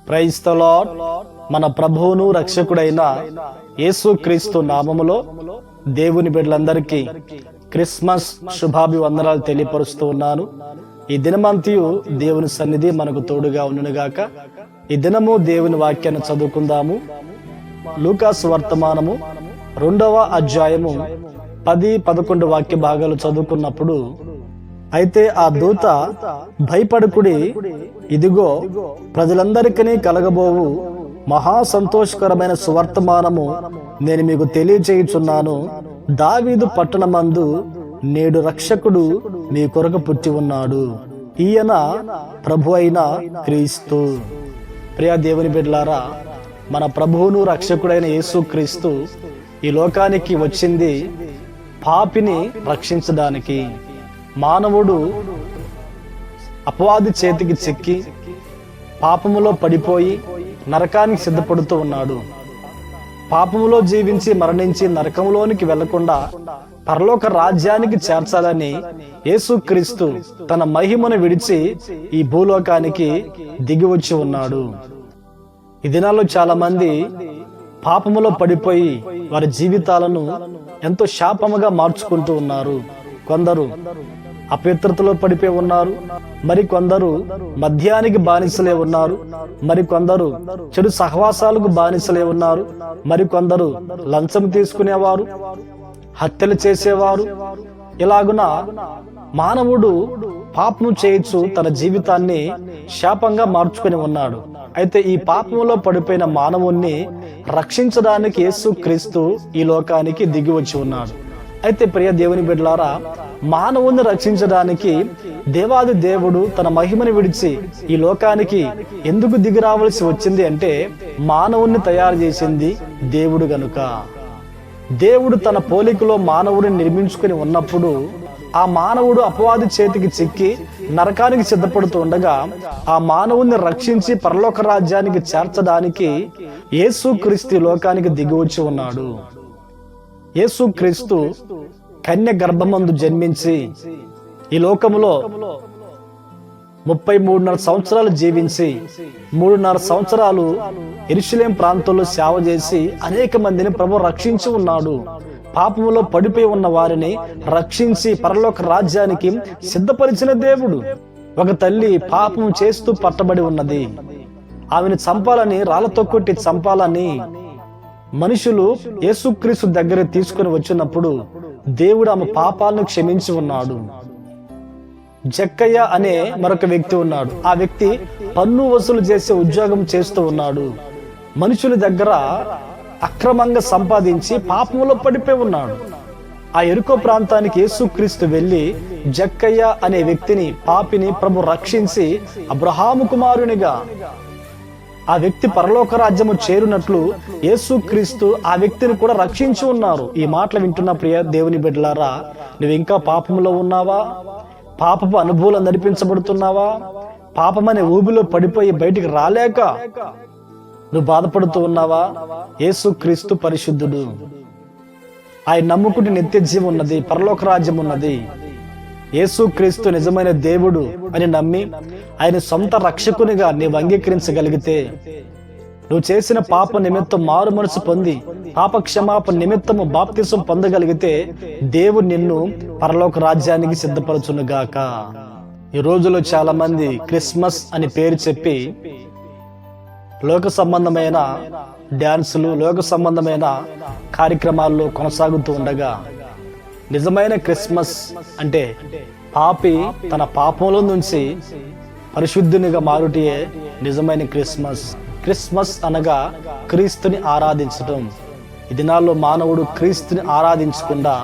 Praise the lord. మన ప్రభువును రక్షకుడైన యేసుక్రీస్తు నామములో దేవుని బిడ్డలందరికీ క్రిస్మస్ శుభాభివందనాలు తెలియపరుస్తూ ఉన్నాను. ఈ దినమంతయు దేవుని సన్నిధి మనకు తోడుగా ఉండునుగాక. ఈ దినము దేవుని వాక్యాన్ని చదువుకుందాము. లూకాసు వర్తమానము 2వ అధ్యాయము 10-11 వాక్య భాగాలు చదువుకున్నప్పుడు, అయితే ఆ దూత, భయపడకుడి, ఇదిగో ప్రజలందరికీ కలగబోవు మహా సంతోషకరమైన సువర్తమానము నేను మీకు తెలియచేయుచున్నాను. దావీదు పట్టణమందు నేడు రక్షకుడు మీ కొరకు పుట్టి ఉన్నాడు, ఈయన ప్రభు అయిన క్రీస్తు. ప్రియ దేవుని బిడ్డలారా, మన ప్రభువును రక్షకుడైన యేసుక్రీస్తు ఈ లోకానికి వచ్చింది పాపిని రక్షించడానికి. మానవుడు అపవాది చేతికి చిక్కి పాపములో పడిపోయి నరకానికి సిద్ధపడుతూ ఉన్నాడు. పాపములో జీవించి మరణించి నరకంలోనికి వెళ్లకుండా పరలోక రాజ్యానికి చేర్చాలని యేసుక్రీస్తు తన మహిమను విడిచి ఈ భూలోకానికి దిగి వచ్చి ఉన్నాడు. ఈ దినాల్లో చాలా మంది పాపములో పడిపోయి వారి జీవితాలను ఎంతో శాపముగా మార్చుకుంటూ ఉన్నారు. కొందరు అపవిత్రతలో పడిపోయి ఉన్నారు, మరి కొందరు మద్యానికి బానిసలే ఉన్నారు, మరి కొందరు చెడు సహవాసాలకు బానిసలే ఉన్నారు, మరి కొందరు లంచం తీసుకునేవారు, హత్యలు చేసేవారు. ఇలాగున మానవుడు పాపము చేయొచ్చు, తన జీవితాన్ని శాపంగా మార్చుకుని ఉన్నాడు. అయితే ఈ పాపములో పడిపోయిన మానవుణ్ణి రక్షించడానికి యేసుక్రీస్తు ఈ లోకానికి దిగి వచ్చి ఉన్నాడు. అయితే ప్రియ దేవుని బిడ్డలారా, మానవుని రక్షించడానికి దేవాది దేవుడు తన మహిమను విడిచి ఈ లోకానికి ఎందుకు దిగి రావాల్సి వచ్చింది అంటే, మానవుణ్ణి తయారు చేసింది దేవుడు గనుక. దేవుడు తన పోలికలో మానవుడిని నిర్మించుకుని ఉన్నప్పుడు ఆ మానవుడు అపవాది చేతికి చిక్కి నరకానికి సిద్ధపడుతూ ఉండగా ఆ మానవుణ్ణి రక్షించి పరలోక రాజ్యానికి చేర్చడానికి యేసుక్రీస్తు లోకానికి దిగి వచ్చి ఉన్నాడు. యేసుక్రీస్తు కన్య గర్భమందు జన్మించి ఈ లోకములో 33.5 సంవత్సరాలు జీవించి 3.5 సంవత్సరాలు యెరూషలేము ప్రాంతంలో సేవ చేసి అనేక మందిని ప్రభు రక్షించి ఉన్నాడు. పాపములో పడిపోయి ఉన్న వారిని రక్షించి పరలోక రాజ్యానికి సిద్ధపరిచిన దేవుడు. ఒక తల్లి పాపం చేస్తూ పట్టబడి ఉన్నది. ఆమెను చంపాలని, రాళ్లతో కొట్టి చంపాలని మనుషులు యేసుక్రీస్తు దగ్గర తీసుకుని వచ్చినప్పుడు దేవుడు ఆమె పాపాలను క్షమించి ఉన్నాడు. జక్కయ్య అనే మరొక వ్యక్తి ఉన్నాడు. ఆ వ్యక్తి పన్ను వసూలు చేసే ఉద్యోగం చేస్తూ ఉన్నాడు. మనుషుల దగ్గర అక్రమంగా సంపాదించి పాపములో పడిపోయి ఉన్నాడు. ఆ యెరికో ప్రాంతానికి యేసుక్రీస్తు వెళ్లి జక్కయ్య అనే వ్యక్తిని, పాపిని ప్రభు రక్షించి అబ్రహాము కుమారునిగా ఆ వ్యక్తి పరలోక రాజ్యము చేరునట్లు యేసుక్రీస్తు ఆ వ్యక్తిని కూడా రక్షించి ఉన్నారు. ఈ మాటలు వింటున్న ప్రియ దేవుని బిడ్డలారా, నువ్వు ఇంకా పాపములో ఉన్నావా? పాపపు అనుభవాలు నడిపించబడుతున్నావా? పాపమనే ఊబిలో పడిపోయి బయటికి రాలేక నువ్వు బాధపడుతూ ఉన్నావా? యేసుక్రీస్తు పరిశుద్ధుడు. ఆయన నమ్ముకుంటే నిత్య జీవం ఉన్నది, పరలోక రాజ్యం ఉన్నది. యేసుక్రీస్తు నిజమైన దేవుడు అని నమ్మి ఆయన సొంత రక్షకునిగా నీవు అంగీకరించగలిగితే, నువ్వు చేసిన పాప నిమిత్తం మారు మనసు పొంది పాప క్షమాపణ నిమిత్తము బాప్తిసం పొందగలిగితే దేవుడు నిన్ను పరలోక రాజ్యానికి సిద్ధపరచునుగాక. ఈ రోజులో చాలా మంది క్రిస్మస్ అని పేరు చెప్పి లోక సంబంధమైన డ్యాన్సులు, లోక సంబంధమైన కార్యక్రమాల్లో కొనసాగుతూ ఉండగా, నిజమైన క్రిస్మస్ అంటే పాపి తన పాపంలో నుంచి పరిశుద్ధునిగా మారుటియే నిజమైన క్రిస్మస్. క్రిస్మస్ అనగా క్రీస్తుని ఆరాధించటం. ఈ దినాల్లో మానవుడు క్రీస్తుని ఆరాధించకుండా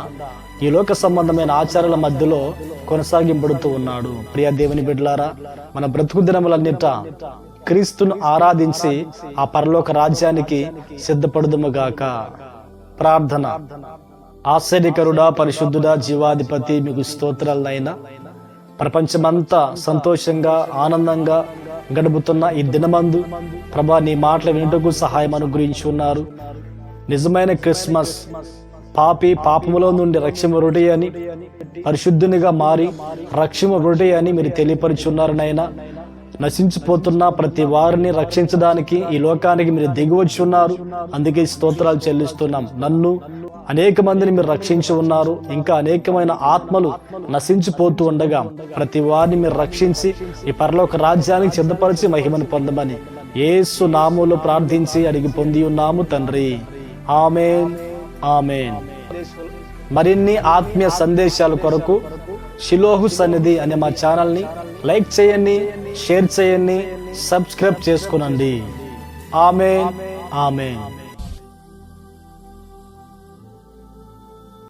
ఈ లోక సంబంధమైన ఆచారాల మధ్యలో కొనసాగింపడుతూ ఉన్నాడు. ప్రియ దేవుని బిడ్డలారా, మన బ్రతుకు దినములన్నిట క్రీస్తును ఆరాధించి ఆ పరలోక రాజ్యానికి సిద్ధపడుదుముగాక. ప్రార్థన. ఆశ్చర్యకరుడా, పరిశుద్ధుడా, జీవాధిపతి, మీకు స్తోత్రాలనైనా. ప్రపంచమంతా సంతోషంగా ఆనందంగా గడుపుతున్న ఈ దినమందు ప్రభా, నీ మాటలు వినుటకు సహాయం అనుగ్రహించి ఉన్నారు. నిజమైన క్రిస్మస్ పాపి పాపములో నుండి రక్షింపబడుట అని, పరిశుద్ధునిగా మారి రక్షింపబడుట అని మీరు తెలియపరిచున్నారు నాయనా. నశించిపోతున్న ప్రతి వారిని రక్షించడానికి ఈ లోకానికి మీరు దిగివచ్చి ఉన్నారు. అందుకే స్తోత్రాలు చెల్లిస్తున్నాం. నన్ను అనేక మందిని మీరు రక్షించి ఉన్నారు. ఇంకా అనేకమైన ఆత్మలు నశించిపోతూ ఉండగా ప్రతి వారిని మీరు రక్షించి ఈ పరలోక రాజ్యానికి సిద్ధపరిచి మహిమను పొందమని యేసు నామములో ప్రార్థించి అడిగి పొంది ఉన్నాము తండ్రి. ఆమేన్, ఆమేన్. మరిన్ని ఆత్మీయ సందేశాల కొరకు షిలోహు సన్నిధి అనే మా ఛానల్ని లైక్ చేయండి, షేర్ చేయండి, సబ్స్క్రైబ్ చేసుకునండి. ఆమేన్, ఆమేన్.